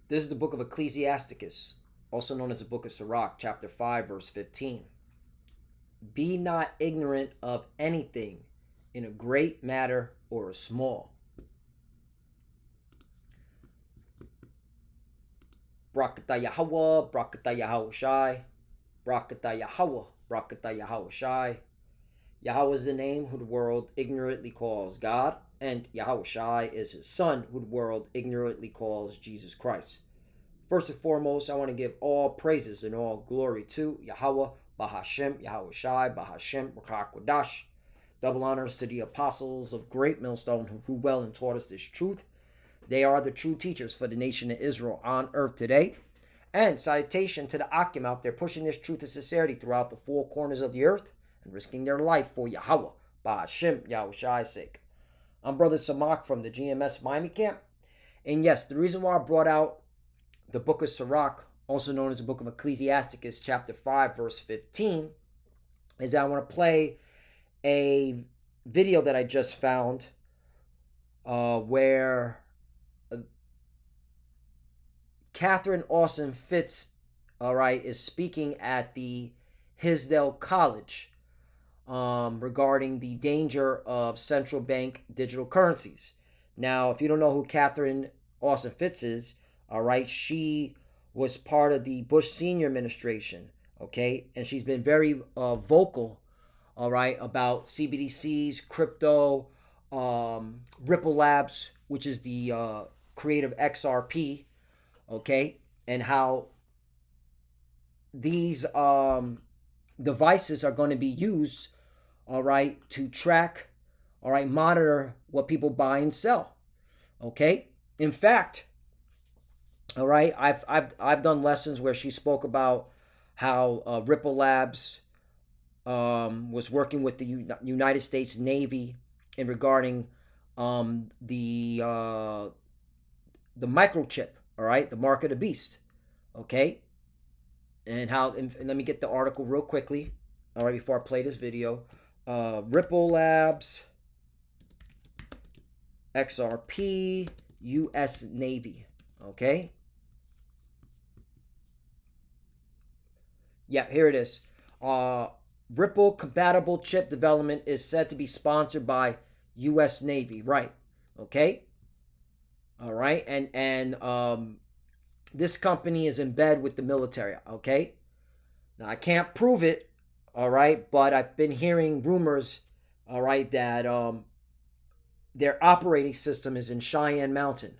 This is the book of Ecclesiasticus, also known as the book of Sirach, chapter 5, verse 15. Be not ignorant of anything in a great matter or a small. Brakata Yahweh, Brakata Yahweh Shai, Brakata Yahweh, Brakata Yahweh Shai. Yahweh is the name who the world ignorantly calls God, and Yahweh Shai is his son who the world ignorantly calls Jesus Christ. First and foremost, I want to give all praises and all glory to Yahweh, Bahashem, Yahweh Shai, Bahashem, Rakakwadash. Double honors to the apostles of Great Millstone who well and taught us this truth. They are the true teachers for the nation of Israel on earth today. And salutation to the Akim out there pushing this truth and sincerity throughout the four corners of the earth and risking their life for Yahweh, Bahashem, Yahweh Shai's sake. I'm Brother Samak from the GMS Miami camp. And yes, the reason why I brought out the book of Sirach, also known as the book of Ecclesiasticus, chapter 5, verse 15, is that I want to play a video that I just found where Catherine Austin Fitz, is speaking at the Hisdale College regarding the danger of central bank digital currencies. Now, if you don't know who Catherine Austin Fitz is, she was part of the Bush Senior administration, okay? And she's been very vocal, about CBDCs, crypto, Ripple Labs, which is the creative XRP, okay? And how these devices are going to be used, to track, monitor what people buy and sell, okay? In fact, I've done lessons where she spoke about how Ripple Labs was working with the United States Navy in regarding the microchip, the mark of the beast, okay, and how. And let me get the article real quickly, before I play this video. Ripple Labs, XRP, U.S. Navy, okay. Yeah, here it is. Ripple compatible chip development is said to be sponsored by U.S. Navy, right? Okay. All right, and this company is in bed with the military. Okay. Now I can't prove it. All right, but I've been hearing rumors. All right, that their operating system is in Cheyenne Mountain.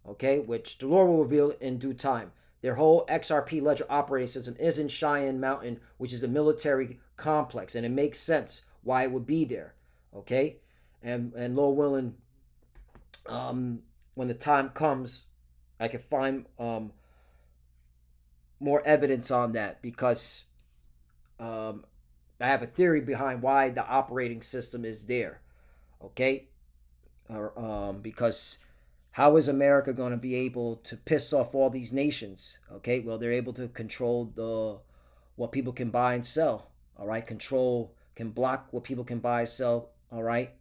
Okay, which the Lord will reveal in due time. Their whole XRP Ledger operating system is in Cheyenne Mountain, which is a military complex, and it makes sense why it would be there. Okay, and Lord willing, when the time comes, I can find more evidence on that, because I have a theory behind why the operating system is there. Okay, because how is America going to be able to piss off all these nations? Okay, well, they're able to control what people can buy and sell. All right, can block what people can buy and sell. All right,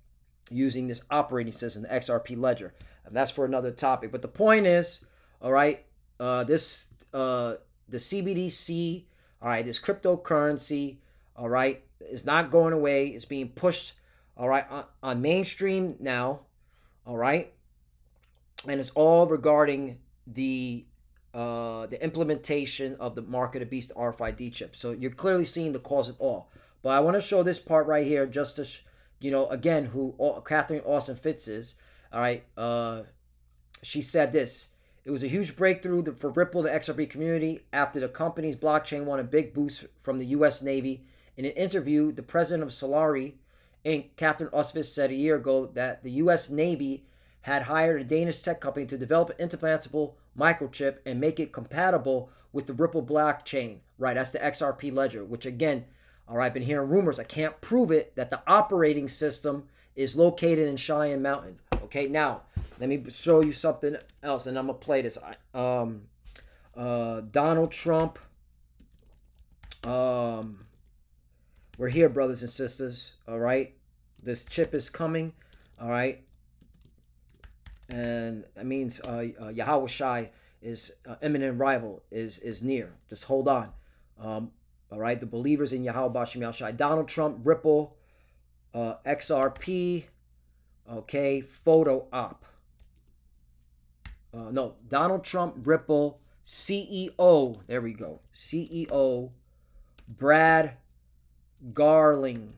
using this operating system, the XRP ledger. And that's for another topic. But the point is, the CBDC, this cryptocurrency, is not going away. It's being pushed, on mainstream now, and it's all regarding the implementation of the mark of the beast RFID chip. So you're clearly seeing the cause of all. But I want to show this part right here, just to, again, who Catherine Austin Fitz is. All right, she said this. It was a huge breakthrough for Ripple, the XRP community, after the company's blockchain won a big boost from the U.S. Navy. In an interview, the president of Solari Inc., Catherine Austin Fitz, said a year ago that the U.S. Navy had hired a Danish tech company to develop an implantable microchip and make it compatible with the Ripple blockchain. Right, that's the XRP ledger, which again, I've been hearing rumors. I can't prove it, that the operating system is located in Cheyenne Mountain. Okay, now let me show you something else, and I'm gonna play this. Donald Trump. We're here, brothers and sisters. All right, this chip is coming. All right, and that means Yahweh Shai is imminent rival is near. Just hold on. All right, the believers in Yahweh Bashim Yahushai. Donald Trump, Ripple, XRP, okay, photo op. No, Donald Trump, Ripple, CEO. There we go. CEO, Brad Garling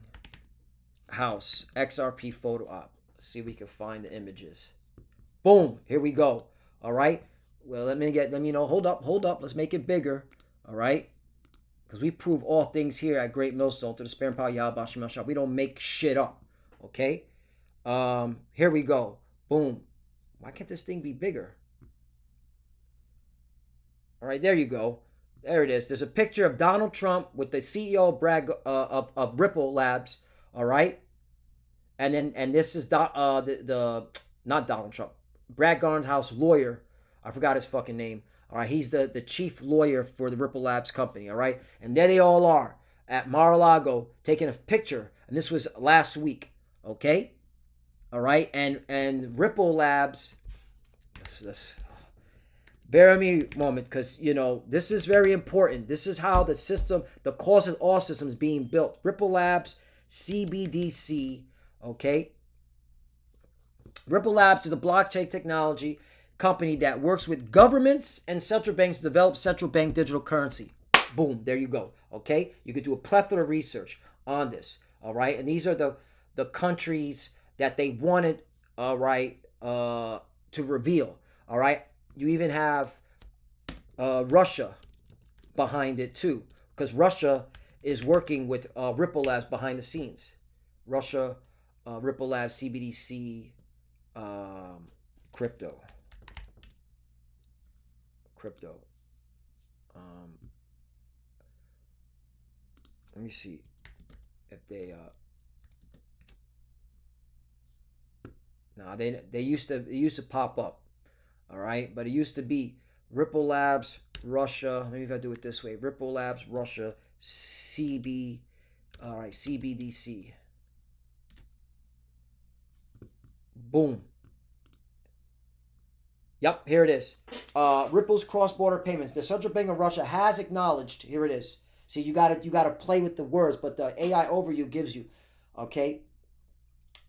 House, XRP photo op. Let's see if we can find the images. Boom, here we go. All right. Well, let me know. Hold up. Let's make it bigger. All right. Because we prove all things here at Great Millstone to the Spirit and Power Yahweh Shem Shah. We don't make shit up. Okay. Here we go. Boom. Why can't this thing be bigger? All right, there you go. There it is. There's a picture of Donald Trump with the CEO of Ripple Labs. All right, and this is the not Donald Trump, Brad Garlinghouse lawyer. I forgot his fucking name. All right, he's the chief lawyer for the Ripple Labs company. All right, and there they all are at Mar-a-Lago taking a picture, and this was last week. Okay, all right, and Ripple Labs. Let's bear me a moment, because this is very important. This is how the system, the cause of all systems, being built. Ripple Labs, CBDC. Okay, Ripple Labs is a blockchain technology company that works with governments and central banks to develop central bank digital currency. Boom, there you go. Okay, you could do a plethora of research on this. All right, and these are the countries that they wanted. All right, to reveal. All right, you even have Russia behind it too, because Russia is working with Ripple Labs behind the scenes. Russia, Ripple Labs, CBDC, crypto. Let me see if they. No, they used to pop up. All right, but it used to be Ripple Labs, Russia. Maybe if I do it this way: Ripple Labs, Russia, all right, CBDC. Boom. Yep, here it is. Ripple's cross-border payments. The Central Bank of Russia has acknowledged. Here it is. See, you gotta play with the words, but the AI overview gives you, okay,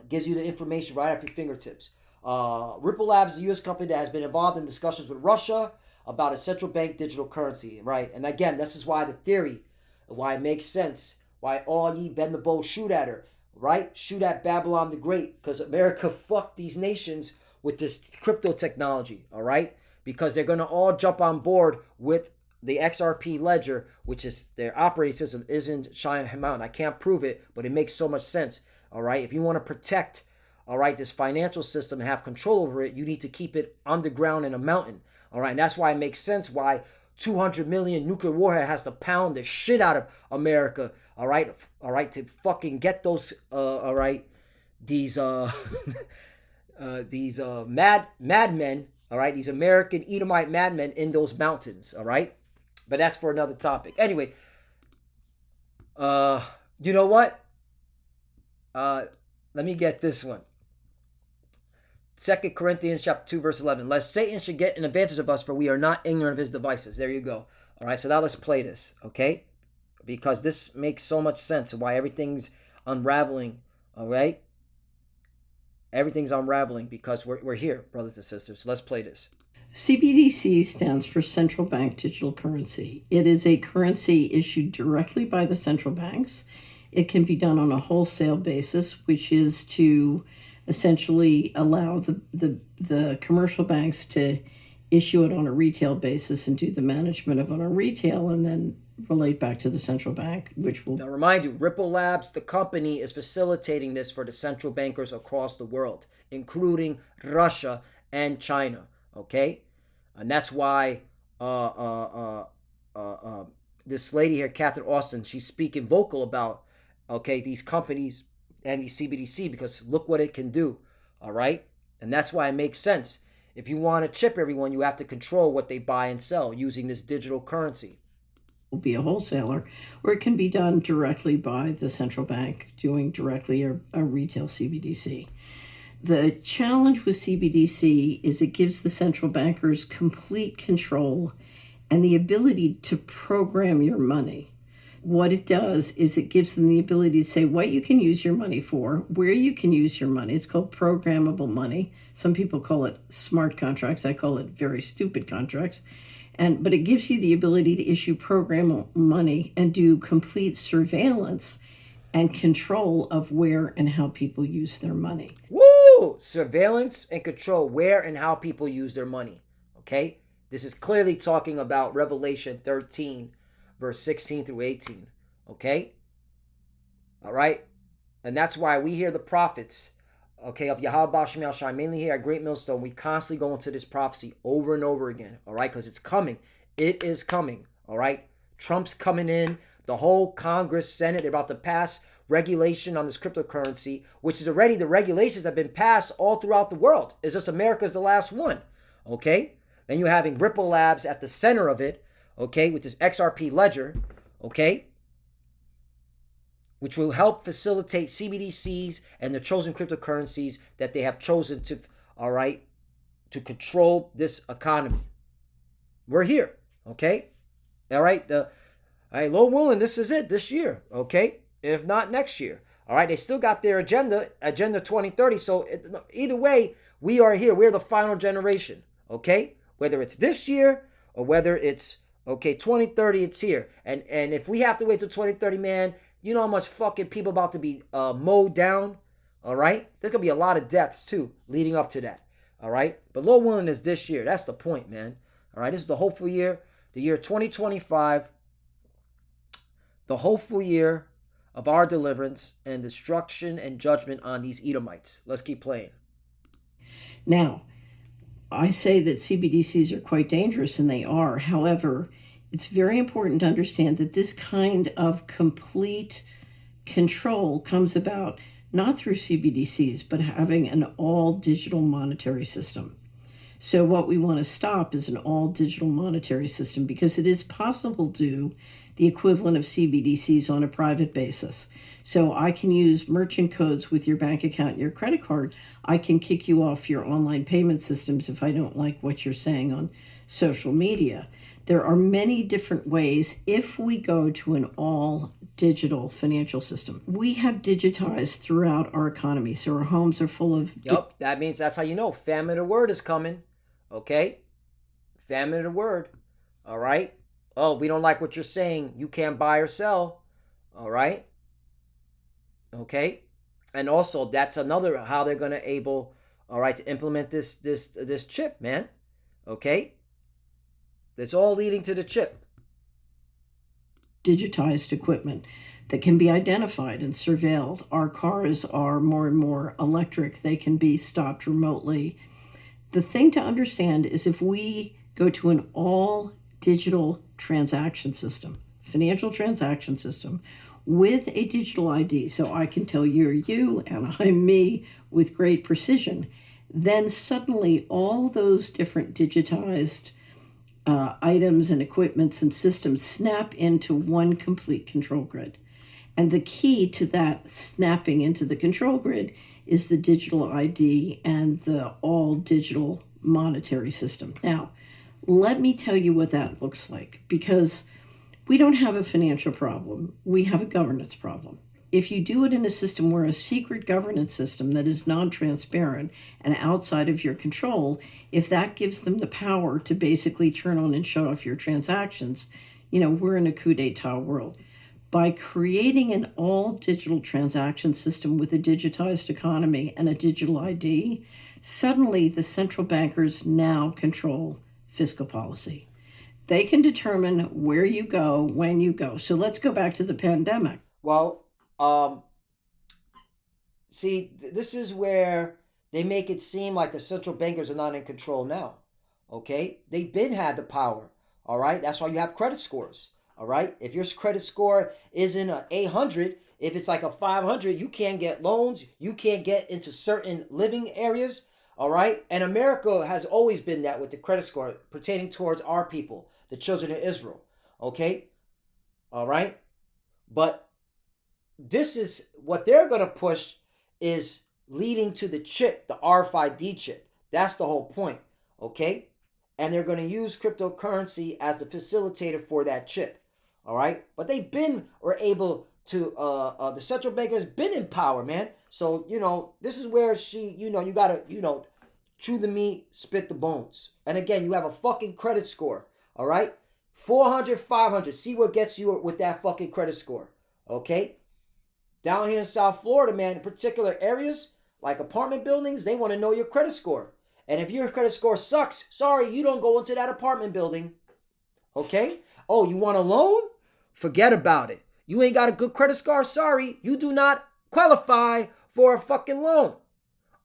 gives you the information right at your fingertips. Ripple Labs is a U.S. company that has been involved in discussions with Russia about a central bank digital currency, right? And again, this is why the theory, why it makes sense, why all ye bend the bow, shoot at her, right? Shoot at Babylon the Great, because America fucked these nations with this crypto technology, all right? Because they're going to all jump on board with the XRP ledger, which is their operating system, isn't Cheyenne Mountain. I can't prove it, but it makes so much sense, all right? If you want to protect, all right, this financial system and have control over it, you need to keep it underground in a mountain, all right? And that's why it makes sense why 200 million nuclear warhead has to pound the shit out of America, all right, to fucking get those, all right, these madmen, all right, these American Edomite madmen in those mountains, all right. But that's for another topic. Anyway, you know what? Let me get this one. 2 Corinthians chapter 2, verse 11. Lest Satan should get an advantage of us, for we are not ignorant of his devices. There you go. All right, so now let's play this, okay? Because this makes so much sense of why everything's unraveling, all right? Everything's unraveling because we're here, brothers and sisters. So let's play this. CBDC stands for Central Bank Digital Currency. It is a currency issued directly by the central banks. It can be done on a wholesale basis, which is to essentially allow the commercial banks to issue it on a retail basis and do the management of it on retail, and then relate back to the central bank, which will... Now, remind you, Ripple Labs, the company, is facilitating this for the central bankers across the world, including Russia and China, okay? And that's why this lady here, Catherine Austin, she's speaking vocal about, okay, these companies and these CBDC, because look what it can do, all right? And that's why it makes sense. If you want to chip everyone, you have to control what they buy and sell using this digital currency. Will be a wholesaler, or it can be done directly by the central bank, doing directly a retail CBDC. The challenge with CBDC is it gives the central bankers complete control and the ability to program your money. What it does is it gives them the ability to say what you can use your money for, where you can use your money. It's called programmable money. Some people call it smart contracts. I call it very stupid contracts. But it gives you the ability to issue programmable money and do complete surveillance and control of where and how people use their money. Woo! Surveillance and control where and how people use their money. Okay? This is clearly talking about Revelation 13, verse 16 through 18. Okay? All right? And that's why we hear the prophets, okay, of Yahweh Shem Shai, mainly here at Great Millstone. We constantly go into this prophecy over and over again. All right? Because it's coming. It is coming. All right? Trump's coming in. The whole Congress, Senate, they're about to pass regulation on this cryptocurrency, which is already, the regulations have been passed all throughout the world. It's just America's the last one. Okay? Then you're having Ripple Labs at the center of it, okay, with this XRP ledger, okay, which will help facilitate CBDCs and the chosen cryptocurrencies that they have chosen to, all right, to control this economy. We're here, okay? All right, Lord willing, this is it this year, okay? If not next year. All right, they still got their agenda 2030. So either way, we are here. We're the final generation, okay? Whether it's this year or whether it's, okay, 2030, it's here. And if we have to wait till 2030, man, you know how much fucking people about to be mowed down, all right? There's going to be a lot of deaths, too, leading up to that, all right? But Lord willing is this year. That's the point, man. All right, this is the hopeful year, the year 2025, the hopeful year of our deliverance and destruction and judgment on these Edomites. Let's keep playing. Now, I say that CBDCs are quite dangerous, and they are. However, it's very important to understand that this kind of complete control comes about not through CBDCs, but having an all-digital monetary system. So what we want to stop is an all-digital monetary system, because it is possible to do the equivalent of CBDCs on a private basis. So I can use merchant codes with your bank account and your credit card. I can kick you off your online payment systems if I don't like what you're saying on social media. There are many different ways if we go to an all-digital financial system. We have digitized throughout our economy, so our homes are full of... Yep, that means that's how you know famine of the word is coming, okay? Famine of the word, all right? Oh, we don't like what you're saying. You can't buy or sell, all right? Okay? And also, that's another how they're going to able, all right, to implement this chip, man, okay? It's all leading to the chip. Digitized equipment that can be identified and surveilled. Our cars are more and more electric. They can be stopped remotely. The thing to understand is if we go to an all-digital transaction system, financial transaction system, with a digital ID, so I can tell you're you and I'm me with great precision, then suddenly all those different digitized items and equipments and systems snap into one complete control grid. And the key to that snapping into the control grid is the digital ID and the all-digital monetary system. Now, let me tell you what that looks like, because we don't have a financial problem. We have a governance problem. If you do it in a system where a secret governance system that is non-transparent and outside of your control, if that gives them the power to basically turn on and shut off your transactions, we're in a coup d'etat world. By creating an all-digital transaction system with a digitized economy and a digital ID, suddenly the central bankers now control fiscal policy. They can determine where you go, when you go. So let's go back to the pandemic. Well, see, this is where they make it seem like the central bankers are not in control now. Okay? They've been had the power. All right? That's why you have credit scores. All right? If your credit score isn't an 800, if it's like a 500, you can't get loans. You can't get into certain living areas. All right? And America has always been that with the credit score pertaining towards our people, the children of Israel. Okay? All right? But this is what they're going to push is leading to the chip, the RFID chip. That's the whole point, okay? And they're going to use cryptocurrency as a facilitator for that chip, all right? But they've been or able to, the central banker has been in power, man. So, this is where you got to, chew the meat, spit the bones. And again, you have a fucking credit score, all right? 400, 500. See what gets you with that fucking credit score, okay? Down here in South Florida, man, in particular areas like apartment buildings, they want to know your credit score. And if your credit score sucks, sorry, you don't go into that apartment building. Okay? Oh, you want a loan? Forget about it. You ain't got a good credit score? Sorry, you do not qualify for a fucking loan.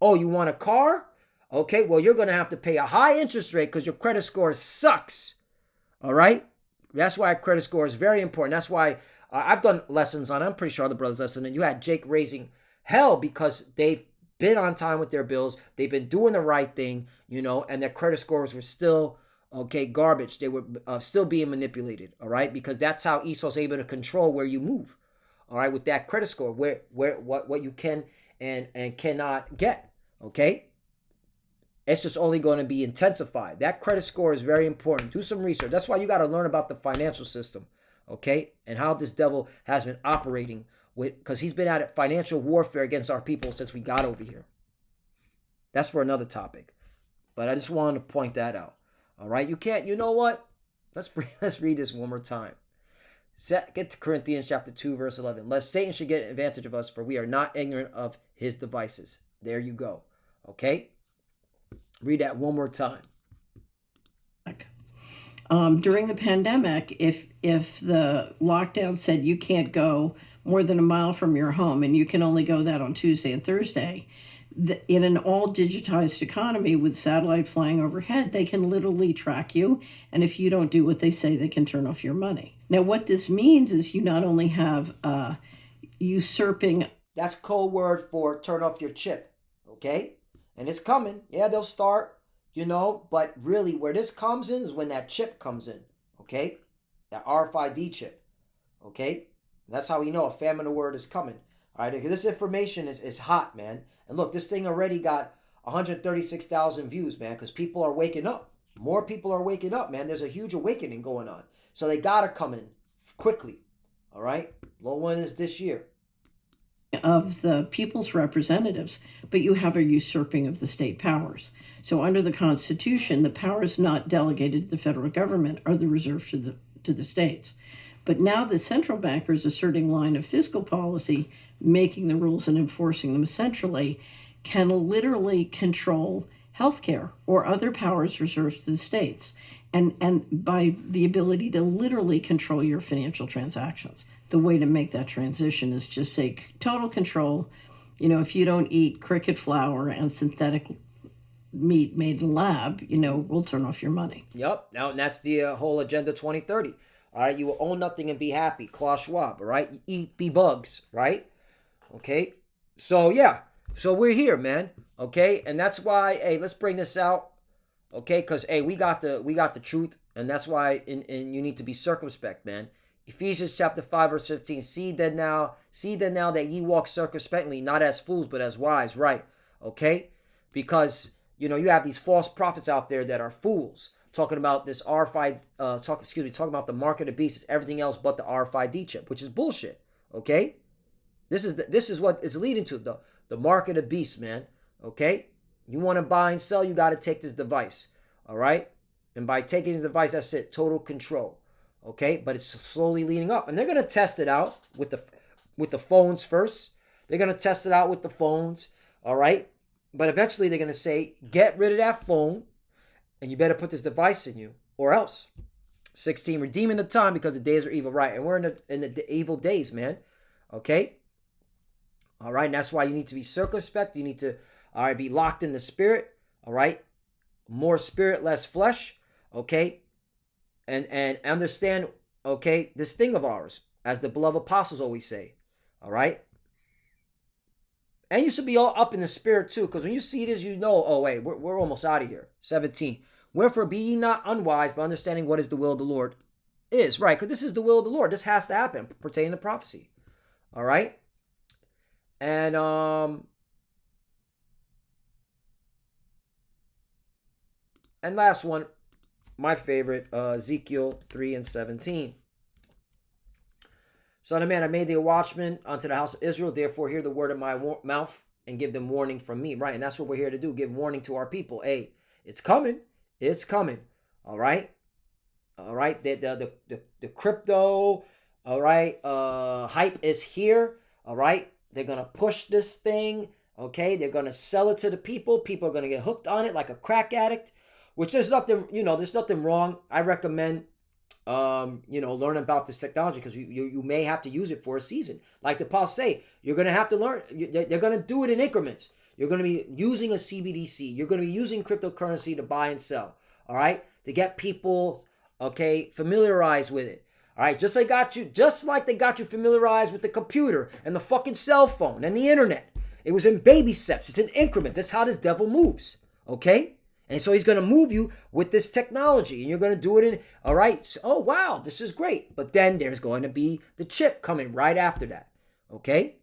Oh, you want a car? Okay, well, you're going to have to pay a high interest rate because your credit score sucks. All right? That's why credit score is very important. That's why I've done lessons on it. I'm pretty sure other brothers listen. And you had Jake raising hell because they've been on time with their bills. They've been doing the right thing, and their credit scores were still, garbage. They were still being manipulated, all right? Because that's how Esau's able to control where you move, all right, with that credit score, what you can and cannot get, okay? It's just only going to be intensified. That credit score is very important. Do some research. That's why you got to learn about the financial system, okay? And how this devil has been operating because he's been at financial warfare against our people since we got over here. That's for another topic. But I just wanted to point that out. All right? You know what? Let's read this one more time. Get to Corinthians chapter 2, verse 11. Lest Satan should get advantage of us, for we are not ignorant of his devices. There you go. Okay? Read that one more time. During the pandemic, if the lockdown said you can't go more than a mile from your home and you can only go that on Tuesday and Thursday, in an all digitized economy with satellite flying overhead, they can literally track you. And if you don't do what they say, they can turn off your money. Now, what this means is you not only have usurping. That's code word for turn off your chip, okay? And it's coming. Yeah, they'll start. But really where this comes in is when that chip comes in, okay? That RFID chip, okay? And that's how we know a famine of word is coming, all right? Because this information is hot, man. And look, this thing already got 136,000 views, man, because people are waking up. More people are waking up, man. There's a huge awakening going on. So they got to come in quickly, all right? Low one is this year. Of the people's representatives, but you have a usurping of the state powers. So under the Constitution, the powers not delegated to the federal government are the reserved to the states. But now the central bankers asserting line of fiscal policy, making the rules and enforcing them essentially, can literally control healthcare or other powers reserved to the states, and by the ability to literally control your financial transactions. The way to make that transition is just say total control. If you don't eat cricket flour and synthetic meat made in lab, we'll turn off your money. Yep. Now, and that's the whole Agenda 2030. All right. You will own nothing and be happy. Klaus Schwab. All right. You eat the bugs. Right. Okay. So, yeah. So we're here, man. Okay. And that's why, hey, let's bring this out. Okay. Because, hey, we got the truth. And that's why and you need to be circumspect, man. Ephesians chapter 5, verse 15. See then now that ye walk circumspectly, not as fools, but as wise, right? Okay? Because, you have these false prophets out there that are fools, talking about this RFID, talking about the mark of the beast is everything else but the RFID chip, which is bullshit. Okay? This is what it's leading to, the mark of the beast, man. Okay? You want to buy and sell, you got to take this device. All right? And by taking this device, that's it, total control. Okay, but it's slowly leading up, and they're gonna test it out with the phones first. They're gonna test it out with the phones, all right. But eventually, they're gonna say, "Get rid of that phone, and you better put this device in you, or else." 16, redeeming the time because the days are evil, right? And we're in the evil days, man. Okay, all right. And that's why you need to be circumspect. You need to, all right, be locked in the spirit. All right, more spirit, less flesh. Okay. And understand, okay, this thing of ours, as the beloved apostles always say, all right? And you should be all up in the spirit too, because when you see this, oh, wait, we're almost out of here. 17, wherefore be ye not unwise, but understanding what is the will of the Lord is, right? Because this is the will of the Lord. This has to happen pertaining to prophecy, all right? And And last one, my favorite, Ezekiel 3 and 17. Son of man, I made thee a watchman unto the house of Israel. Therefore, hear the word of my mouth and give them warning from me. Right. And that's what we're here to do. Give warning to our people. Hey, it's coming. It's coming. All right. All right. The crypto, all right, hype is here. All right. They're going to push this thing. Okay. They're going to sell it to the people. People are going to get hooked on it like a crack addict, which there's nothing, there's nothing wrong. I recommend learn about this technology because you may have to use it for a season. Like the Apostle say, you're going to have to learn. They're going to do it in increments. You're going to be using a CBDC. You're going to be using cryptocurrency to buy and sell. All right, to get people familiarized with it. All right, just like they got you familiarized with the computer and the fucking cell phone and the internet. It was in baby steps. It's in increments. That's how this devil moves. Okay. And so he's going to move you with this technology and you're going to do it in, all right, so, oh, wow, this is great. But then there's going to be the chip coming right after that, okay?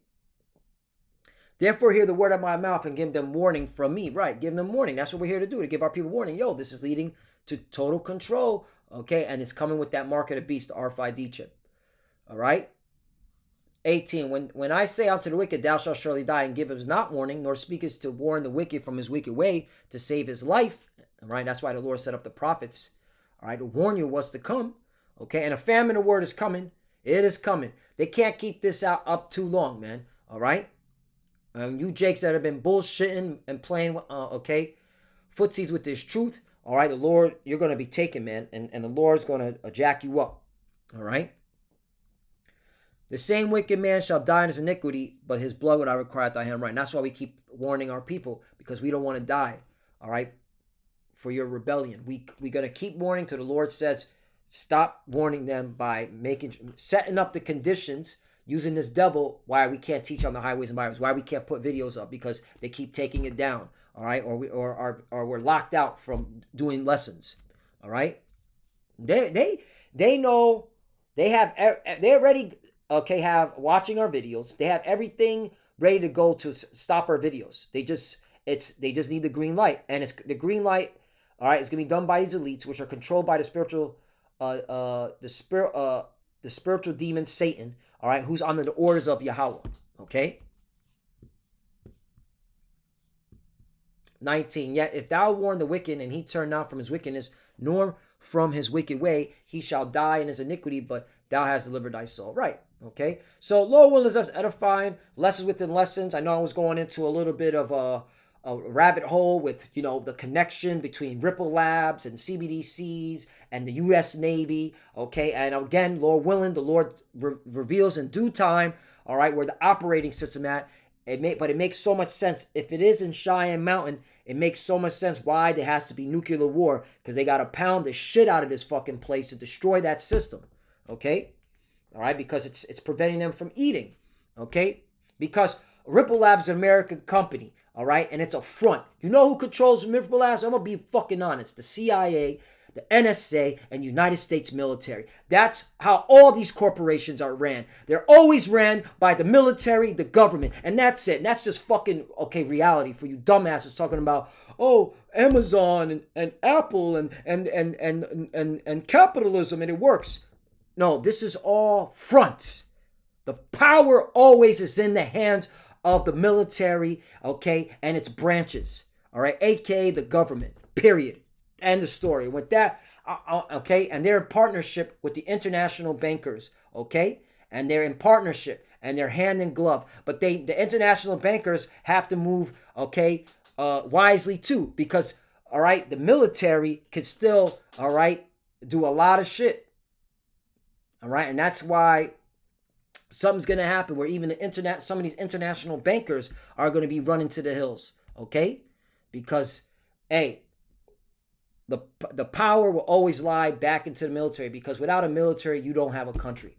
Therefore, hear the word of my mouth and give them warning from me. Right, give them warning. That's what we're here to do, to give our people warning. Yo, this is leading to total control, okay? And it's coming with that mark of the beast, the RFID chip, all right? 18, when I say unto the wicked, thou shalt surely die, and give us not warning, nor speakest to warn the wicked from his wicked way, to save his life, all right? That's why the Lord set up the prophets, all right, to warn you what's to come, okay? And a famine of word is coming. It is coming. They can't keep this out up too long, man, all right? You jakes that have been bullshitting and playing, footsies with this truth, all right? The Lord, you're going to be taken, man, and the Lord's going to jack you up, all right? The same wicked man shall die in his iniquity, but his blood would I require at thy hand right. And that's why we keep warning our people, because we don't want to die, all right, for your rebellion. We're going to keep warning till the Lord says, stop warning them by setting up the conditions, using this devil, why we can't teach on the highways and byways, why we can't put videos up, because they keep taking it down, all right, or we're locked out from doing lessons, all right. They know, they're ready. Okay, have watching our videos. They have everything ready to go to stop our videos. They just need the green light, and it's the green light. All right, it's gonna be done by these elites, which are controlled by the spiritual demon Satan. All right, who's under the orders of Yahweh. Okay. 19. Yet if thou warn the wicked, and he turn not from his wickedness, nor from his wicked way, he shall die in his iniquity, but thou hast delivered thy soul. Right. Okay. So Lord willing is us edifying, lessons within lessons. I know I was going into a little bit of a rabbit hole with, the connection between Ripple Labs and CBDCs and the U.S. Navy. Okay. And again, Lord willing, the Lord reveals in due time, all right, where the operating system at. But it makes so much sense. If it is in Cheyenne Mountain, it makes so much sense why there has to be nuclear war, because they got to pound the shit out of this fucking place to destroy that system. Okay? All right? Because it's preventing them from eating. Okay? Because Ripple Labs is an American company. All right? And it's a front. You know who controls Ripple Labs? I'm going to be fucking honest. The CIA, the NSA, and United States military. That's how all these corporations are ran. They're always ran by the military, the government, and that's it. And that's just fucking, reality for you dumbasses talking about, Amazon and Apple and capitalism, and it works. No, this is all fronts. The power always is in the hands of the military, and its branches, all right, aka the government, period. End the story. With that, and they're in partnership with the international bankers, and they're in partnership and they're hand in glove. But the international bankers have to move, wisely too, because the military can still, do a lot of shit, and that's why something's gonna happen where even some of these international bankers are gonna be running to the hills, because, hey. The power will always lie back into the military, because without a military, you don't have a country.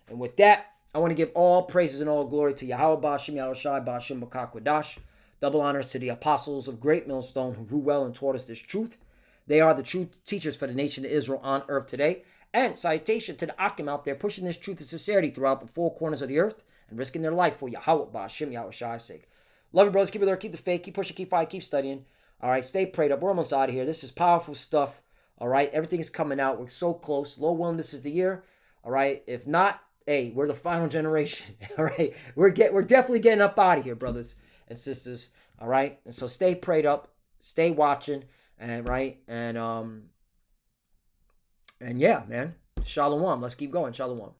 And with that, I want to give all praises and all glory to Yahweh Ba'Shem Yahweh Shai Ba'Shem B'Kakwadash. Double honors to the apostles of Great Millstone who grew well and taught us this truth. They are the true teachers for the nation of Israel on earth today. And citation to the Akim out there pushing this truth and sincerity throughout the four corners of the earth and risking their life for Yahweh Ba'Shem Yahweh Shai's sake. Love you, brothers. Keep it there. Keep the faith. Keep pushing. Keep fighting. Keep studying. All right, stay prayed up. We're almost out of here. This is powerful stuff. All right, everything is coming out. We're so close. Lord willing, this is the year. All right, if not, hey, we're the final generation. All right, we're definitely getting up out of here, brothers and sisters. All right, and so stay prayed up, stay watching, and right, and yeah, man. Shalom. Let's keep going. Shalom.